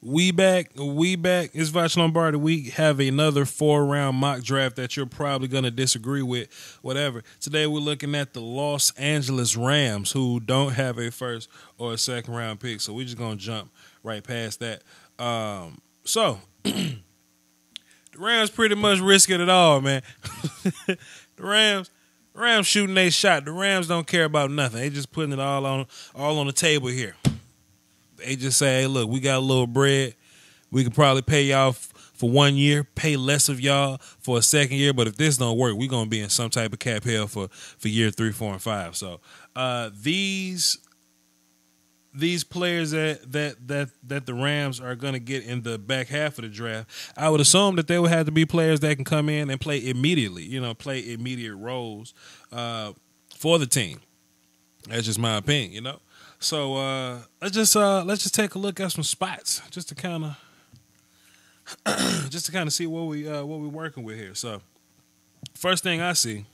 We back. It's Voch Lombardi. We have another 4-round mock draft that you're probably going to disagree with, whatever. Today we're looking at the Los Angeles Rams, who don't have a first or a second round pick. So we're just going to jump right past that. So the Rams pretty much risk it all, man. the Rams shooting their shot. The Rams don't care about nothing. They just putting it all on the table here. They just say, hey, look, we got a little bread. We could probably pay y'all for 1 year, pay less of y'all for a second year. But if this don't work, we're going to be in some type of cap hell for year 3, 4, and 5. So these players that the Rams are going to get in the back half of the draft, I would assume that they would have to be players that can come in and play immediately, play immediate roles for the team. That's just my opinion, So let's just take a look at some spots just to kind of see what we're working with here. So first thing I see,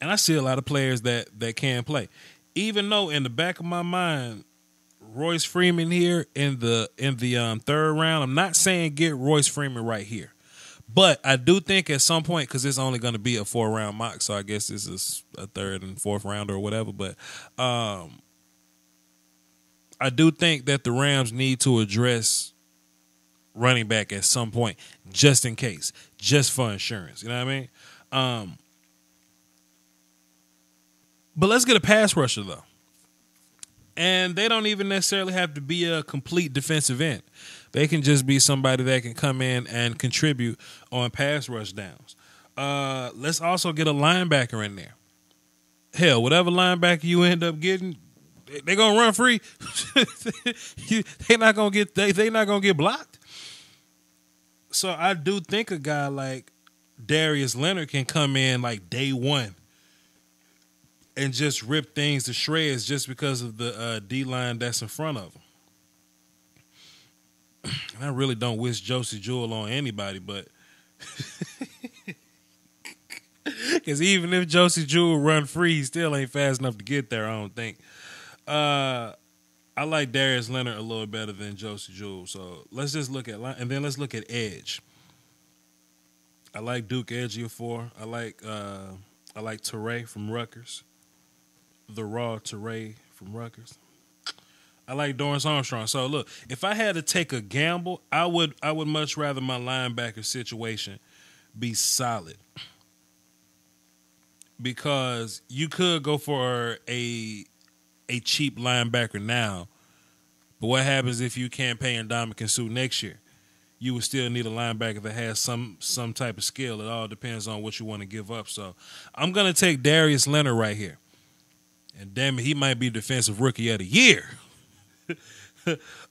and I see a lot of players that can play, even though in the back of my mind, Royce Freeman here in the third round. I'm not saying get Royce Freeman right here, but I do think at some point, because it's only going to be a 4-round mock, so I guess this is a third and fourth round or whatever. But I do think that the Rams need to address running back at some point, just in case, just for insurance. You know what I mean? But let's get a pass rusher, though. And they don't even necessarily have to be a complete defensive end. They can just be somebody that can come in and contribute on pass rush downs. Let's also get a linebacker in there. Hell, whatever linebacker you end up getting, they're gonna run free. They're not gonna get blocked. So I do think a guy like Darius Leonard can come in like day one and just rip things to shreds just because of the D-line that's in front of him. And I really don't wish Josie Jewell on anybody, but because even if Josie Jewell run free, he still ain't fast enough to get there, I don't think. I like Darius Leonard a little better than Josie Jewell. So let's just look at and then let's look at edge. I like Duke Ejiofor. I like Teray from Rutgers. The raw Teray from Rutgers. I like Dorrance Armstrong. So look, if I had to take a gamble, I would much rather my linebacker situation be solid. Because you could go for a cheap linebacker now, but what happens if you can't pay Ndamukong Suh next year? You would still need a linebacker that has some type of skill. It all depends on what you want to give up. So I'm going to take Darius Leonard right here. And damn it, he might be Defensive Rookie of the Year.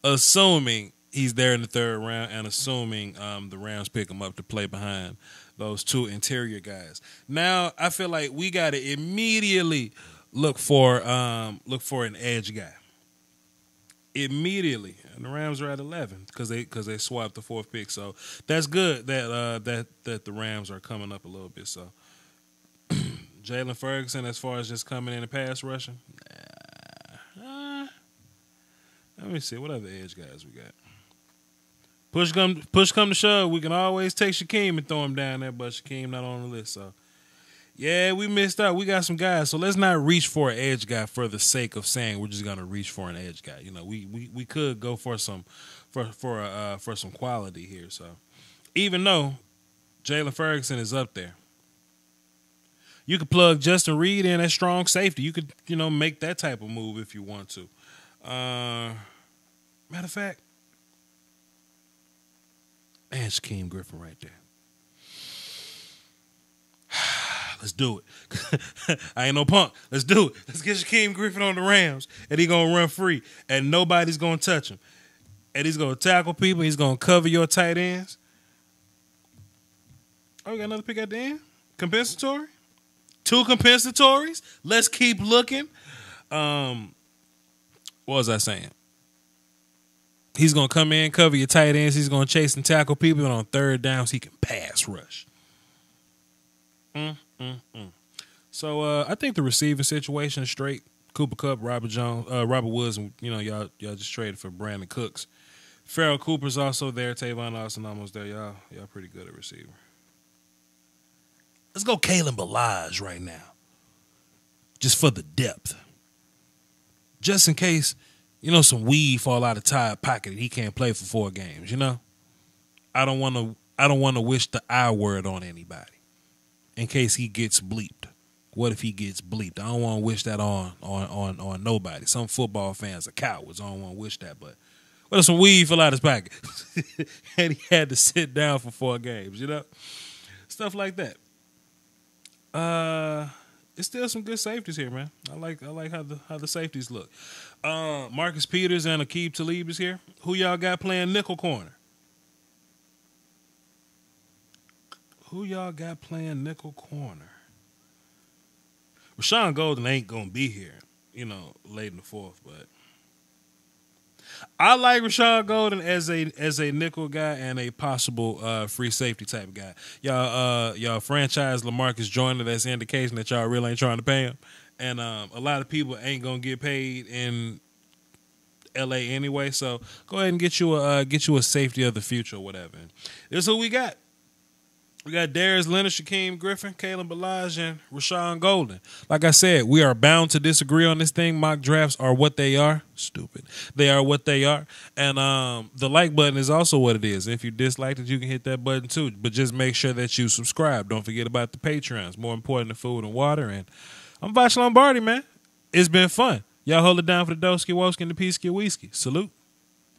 Assuming he's there in the third round and assuming the Rams pick him up to play behind those two interior guys. Now, I feel like we got to immediately look for an edge guy. Immediately. And the Rams are at 11 because they swapped the fourth pick. So that's good that the Rams are coming up a little bit. So Jalen Ferguson, as far as just coming in and pass rushing, let me see what other edge guys we got. Push come to shove, we can always take Shaquem and throw him down there, but Shaquem not on the list. So yeah, we missed out. We got some guys, so let's not reach for an edge guy for the sake of saying we're just gonna reach for an edge guy. We could go for some quality here. So even though Jalen Ferguson is up there, you could plug Justin Reed in as strong safety. You could make that type of move if you want to. Matter of fact, man, Shaquem Griffin right there. Let's do it. I ain't no punk. Let's do it. Let's get Shaquem Griffin on the Rams, and he's going to run free, and nobody's going to touch him. And he's going to tackle people. He's going to cover your tight ends. Oh, we got another pick at the end? Compensatory? 2 compensatories? Let's keep looking. What was I saying? He's going to come in, cover your tight ends. He's going to chase and tackle people, and on third downs, he can pass rush. So I think the receiving situation is straight. Cooper Kupp, Robert Woods, and y'all just traded for Brandon Cooks Farrell Cooper's also there. Tavon Austin almost there. Y'all pretty good at receiver. Let's go Kalen Ballage right now. Just for the depth. Just in case, some weed fall out of Tide pocket and he can't play for 4 games, I don't want to wish the I word on anybody in case he gets bleeped. What if he gets bleeped? I don't want to wish that on nobody. Some football fans are cowards. I don't want to wish that, but what if some weed fell out his pocket and he had to sit down for 4 games, Stuff like that. It's still some good safeties here, man. I like how the safeties look. Marcus Peters and Aqib Talib is here. Who y'all got playing nickel corner? Rashawn Golden ain't gonna be here, late in the 4th, but I like Rashawn Golden as a nickel guy and a possible free safety type of guy. Y'all franchise LaMarcus Joyner. That's an indication that y'all really ain't trying to pay him, and a lot of people ain't gonna get paid in LA anyway. So go ahead and get you a safety of the future or whatever. This is who we got. We got Darius Leonard, Shaquem Griffin, Kalen Ballage, and Rashawn Golden. Like I said, we are bound to disagree on this thing. Mock drafts are what they are. Stupid. They are what they are. And the like button is also what it is. If you disliked it, you can hit that button too. But just make sure that you subscribe. Don't forget about the Patreons. More important than food and water. And I'm Voch Lombardi, man. It's been fun. Y'all hold it down for the Doski Woski and the Peasky Whiskey. Salute.